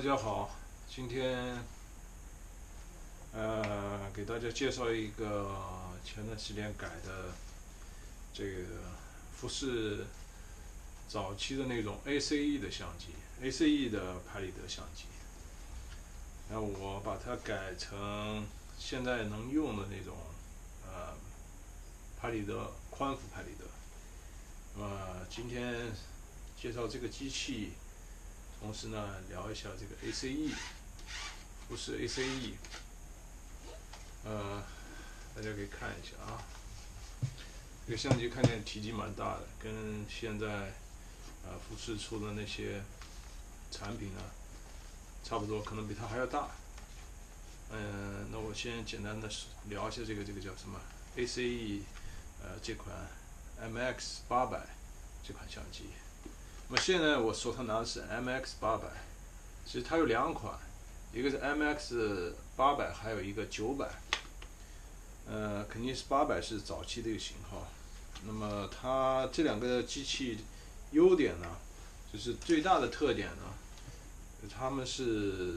家好，今天给大家介绍一个前段时间改的这个富士早期的那种 ACE 的相机，ACE 的拍立得相机。那我把它改成现在能用的那种拍立得宽幅拍立得。今天介绍这个机器，同时呢聊一下这个 ACE， 富士 ACE。大家可以看一下啊，这个相机看起来体积蛮大的，跟现在富士出的那些产品呢差不多，可能比它还要大。那我先简单的聊一下这个叫什么 ACE 这款 MX800这款相机。那么现在我手上拿的是 MX800，其实它有两款，一个是 MX800，还有一个900。肯定是800是早期的一个型号。那么它这两个机器优点呢，就是最大的特点呢，它们是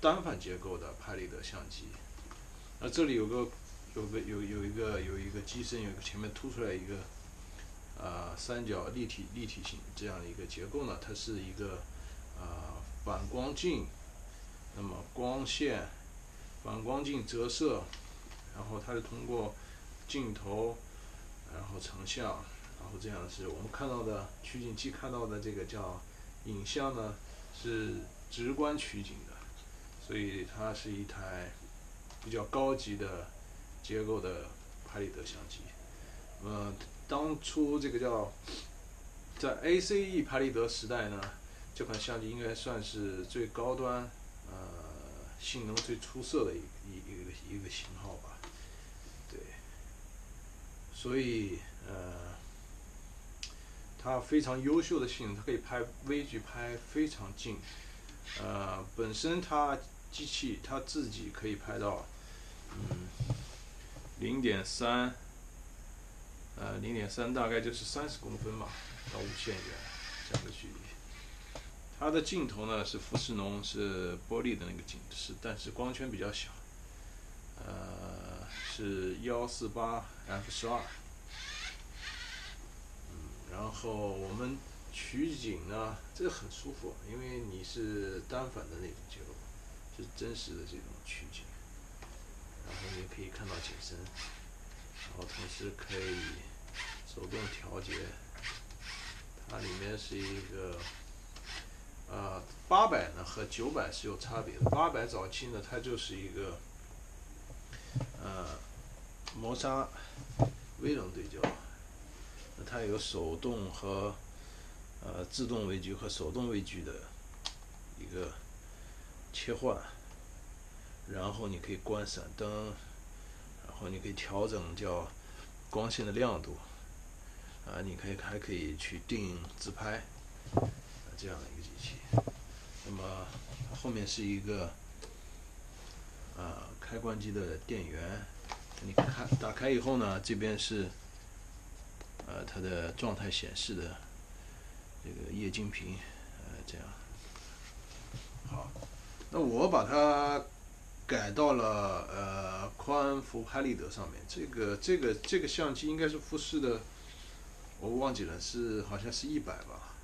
单反结构的拍立得相机。那这里有一个机身，有一个前面凸出来一个三角立体型这样的一个结构呢，它是一个反光镜，那么光线、反光镜折射，然后它是通过镜头，然后成像，然后这样是我们看到的取景器看到的这个叫影像呢，是直观取景的，所以它是一台比较高级的结构的拍立得相机。当初这个叫在 ACE 拍立得时代呢，这款相机应该算是最高端，性能最出色的一个型号吧。对，所以它非常优秀的性能，它可以拍微距拍非常近。本身它机器它自己可以拍到0.3，大概就是30公分吧，到无限远这样的距离。它的镜头呢是富士农，是玻璃的那个镜，但是光圈比较小，是148f12。然后我们取景呢，这个很舒服，因为你是单反的那种结构，是真实的这种取景，然后你可以看到景深，然后同时可以手动调节。它里面是一个800呢和900是有差别的。800早期呢，它就是一个磨砂微棱对焦，那它有手动和自动微距和手动微距的一个切换，然后你可以关闪灯，然后你可以调整叫光线的亮度，你还可以去定自拍，这样的一个机器。那么后面是一个开关机的电源，你打开以后呢，这边是它的状态显示的这个液晶屏，这样。好，那我把它改到了宽幅拍立得上面。这个相机应该是富士的，我忘记了，好像是100吧，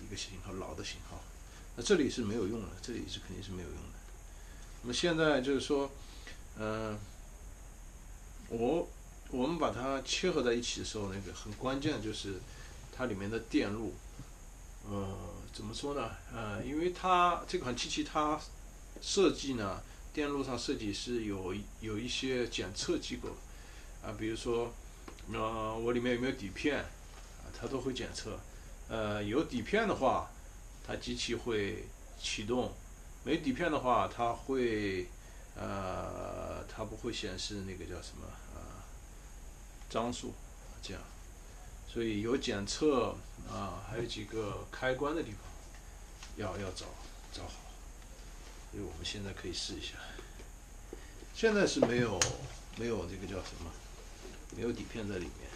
一个型号，老的型号。那这里是没有用的，这里是肯定是没有用的。那么现在就是说，我们把它切合在一起的时候，那个很关键的就是它里面的电路。怎么说呢？因为它这款机器它设计呢，电路上设计是有一些检测机构，比如说，我里面有没有底片，它都会检测。有底片的话，它机器会启动；没底片的话，它不会显示那个叫什么张数，这样。所以有检测还有几个开关的地方要找好。所以我们现在可以试一下。现在是没有这个叫什么，没有底片在里面，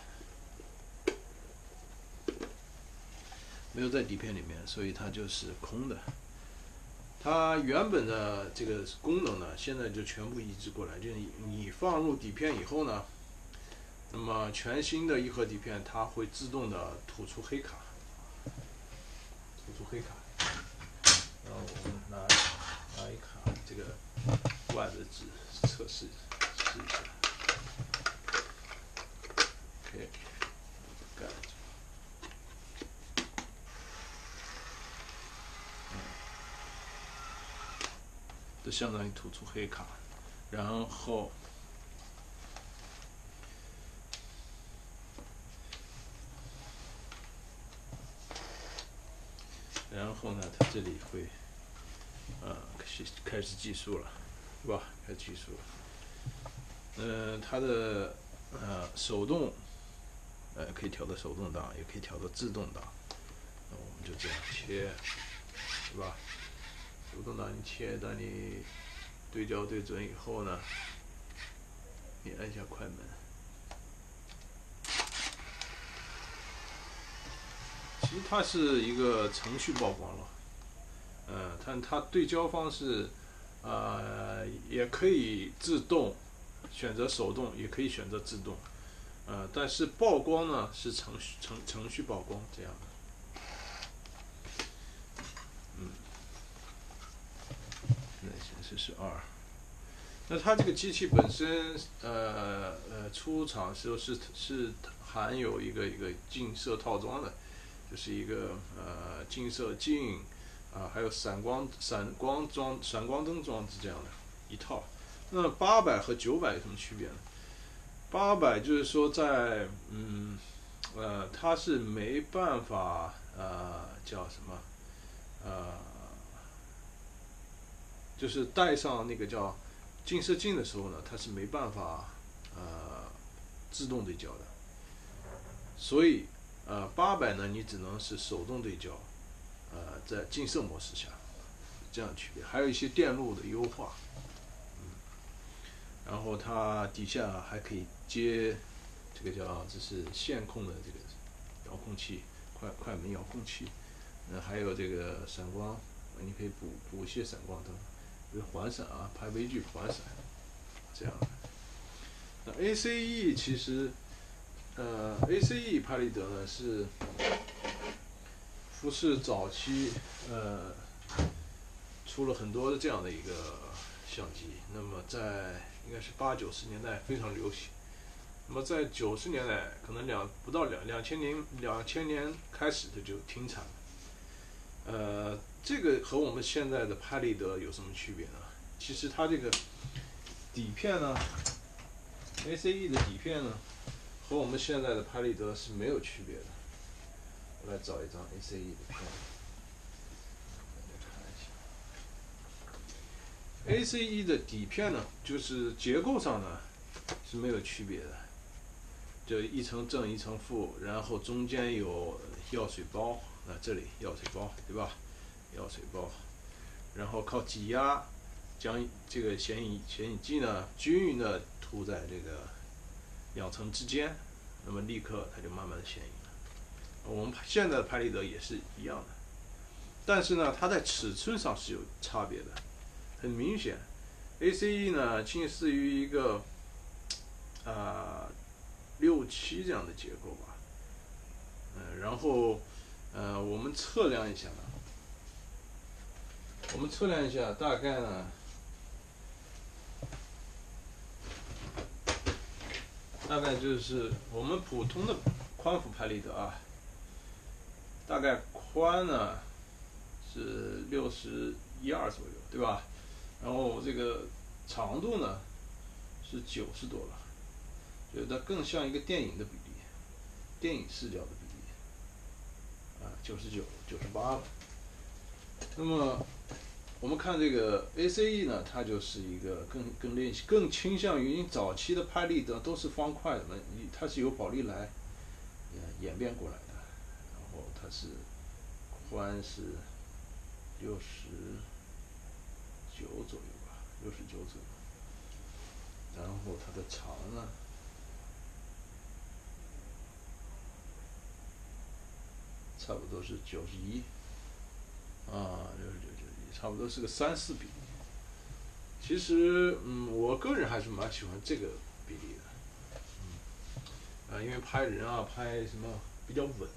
没有在底片里面，所以它就是空的。它原本的这个功能呢，现在就全部移植过来，就是你放入底片以后呢，那么全新的一盒底片它会自动的吐出黑卡，然后我们拿一卡这个外的纸测试一下 ，OK， 盖住。就相当于吐出黑卡，然后呢，它这里会开始计数了，是吧？开始计数了。它的手动可以调到手动档，也可以调到自动档。那我们就这样切，是吧？手动档你切，当你对焦对准以后呢，你按下快门。其实它是一个程序曝光了，它对焦方式，也可以自动选择手动，也可以选择自动，但是曝光呢是程序曝光这样的。现在显示是2。那它这个机器本身，出厂时候是含有一个镜摄套装的，就是一个镜摄镜，还有闪光灯装置这样的一套。那800和900有什么区别呢？800就是说在它是没办法叫什么就是带上那个叫镜摄镜的时候呢，它是没办法自动对焦的，所以800呢你只能是手动对焦，在镜摄模式下，这样区别。还有一些电路的优化，然后它底下还可以接这个这是线控的这个遥控器，快门遥控器，还有这个闪光，你可以补一些闪光灯，比如环闪拍微距环闪这样的。那 ACE 其实ACE 拍立得呢是富士早期出了很多的这样的一个相机，那么在应该是80、90年代非常流行。那么在90年代，可能不到2000年开始的就停产了。这个和我们现在的拍立得有什么区别呢？其实它这个底片呢 ，ACE 的底片呢，和我们现在的拍立得是没有区别的。我来找一张 ACE 的片。ACE 的底片呢，就是结构上呢是没有区别的，就一层正一层负，然后中间有药水包，这里药水包对吧？药水包，然后靠挤压将这个显影剂呢均匀的涂在这个2层之间，那么立刻它就慢慢的显影了。我们现在的拍立得也是一样的，但是呢，它在尺寸上是有差别的。很明显 ，ACE 呢近似于一个6:7这样的结构吧，然后我们测量一下大概呢，就是我们普通的宽幅拍立得大概宽呢是61、2左右，对吧？然后这个长度呢是90多了，觉得更像一个电影的比例，电影视角的比例，99、98了。那么我们看这个 ACE 呢，它就是一个更倾向于你早期的拍立得都是方块的嘛，它是由宝丽来演变过来的，然后它是宽是69左右吧，69左右。然后它的长呢，差不多是91，69、91、差不多是个3:4比例。其实，我个人还是蛮喜欢这个比例的，因为拍人啊，拍什么比较稳。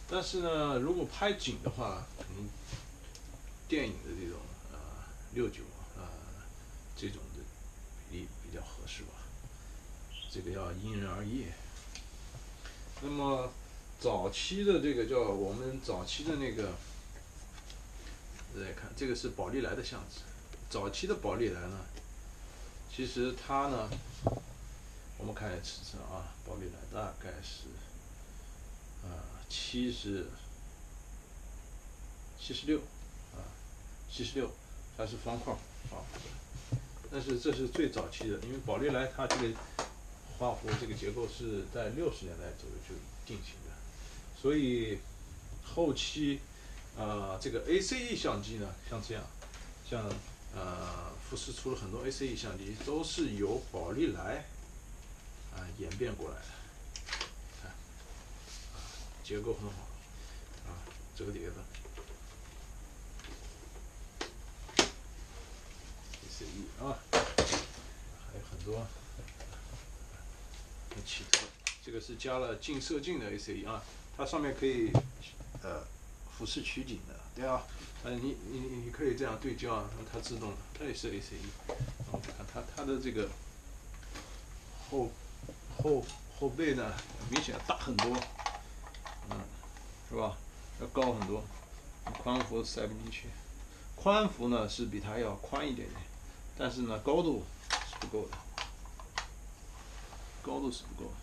但是呢，如果拍景的话，肯定电影的这种6:9这种的比例比较合适吧。这个要因人而异。那么早期的这个叫我们早期的那个，来看这个是宝丽来的相机。早期的宝丽来呢，其实它呢，我们看一下尺寸啊，宝丽来大概是7676，它是方框啊。但是这是最早期的，因为宝丽来它这个画弧这个结构是在60年代左右就定型的，所以后期这个 ACE 相机呢，像这样，像富士出了很多 ACE 相机，都是由宝丽来演变过来的。看结构很好这个碟子 ACE 还有很多很奇特。这个是加了近摄镜的 ACE 它上面可以俯视取景的，对啊，你可以这样对焦它自动的，它也是 ACE。我们看它的这个后背呢，明显大很多，是吧？要高很多，宽幅塞不进去。宽幅呢是比它要宽一点点，但是呢高度是不够的，高度是不够的。